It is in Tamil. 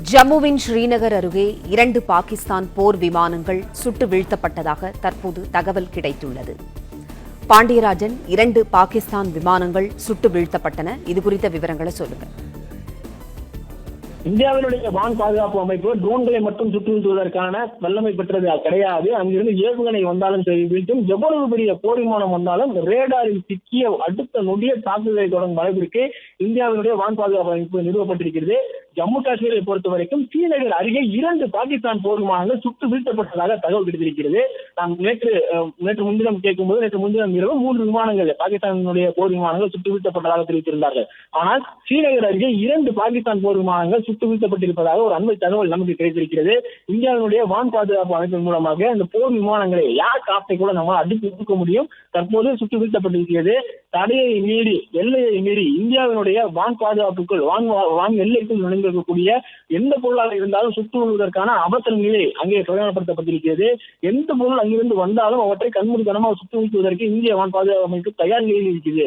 ஜம்முவின் ஸ்ரீநகர் அருகே 2 பாகிஸ்தான் போர் விமானங்கள் சுட்டு வீழ்த்தப்பட்டதாக தற்போது தகவல் கிடைத்துள்ளது. பாண்டியராஜன், 2 பாகிஸ்தான் விமானங்கள் சுட்டு வீழ்த்தப்பட்டன. இதுகுறித்த விவரங்களை சொல்லுங்க. இந்தியாவினுடைய வான் பாதுகாப்பு அமைப்பு ட்ரோன்களை மட்டும் சுட்டு வீழ்த்துவதற்கான வல்லமை பெற்றது கிடையாது. அங்கிருந்து ஏவுகணை வந்தாலும் சரி வீழ்த்தும், எவ்வளவு பெரிய போர் விமானம் வந்தாலும் ரேடாரில் சிக்கிய அடுத்த நொடிய தாக்குதலை தொடங்கும் அளவிற்கு இந்தியாவினுடைய வான் பாதுகாப்பு அமைப்பு நிறுவப்பட்டிருக்கிறது. ஜம்மு காஷ்மீரை பொறுத்த வரைக்கும் ஸ்ரீநகர் அருகே 2 பாகிஸ்தான் போர் விமானங்கள் சுட்டு வீழ்த்தப்பட்டதாக தகவல் கிடைத்திருக்கிறது. நாம் நேற்று முன்தினம் கேட்கும்போது நேற்று முன்தினம் இரவு 3 விமானங்கள் பாகிஸ்தானுடைய போர் விமானங்கள் சுட்டு வீழ்த்தப்பட்டதாக தெரிவித்திருந்தார்கள். ஆனால் ஸ்ரீநகர் அருகே 2 பாகிஸ்தான் போர் விமானங்கள் சுட்டு வீழ்த்தப்பட்டிருப்பதாக ஒரு அண்மை தகவல் நமக்கு கிடைத்திருக்கிறது. இந்தியாவினுடைய வான் பாதுகாப்பு அமைப்பின் மூலமாக இந்த போர் விமானங்களை யார் காப்பை கூட நம்மால் அடித்து ஒதுக்க முடியும். தற்போது சுட்டு வீழ்த்தப்பட்டிருக்கிறது. தடையை மீறி, எல்லையை மீறி இந்தியாவினுடைய வான் பாதுகாப்புக்குள் வான் எல்லைக்குள் நுழைந்திருக்கக்கூடிய எந்த பொருளாக இருந்தாலும் சுட்டு கொள்வதற்கான அவசர நிலை அங்கே பிரகடனப்படுத்தப்பட்டிருக்கிறது. எந்த பொருள் அங்கிருந்து வந்தாலும் அவற்றை கண்மூடித்தனமாக சுட்டு வீழ்த்துவதற்கு இந்திய வான் பாதுகாப்பு அமைப்பு தயார் நிலையில் இருக்கிறது.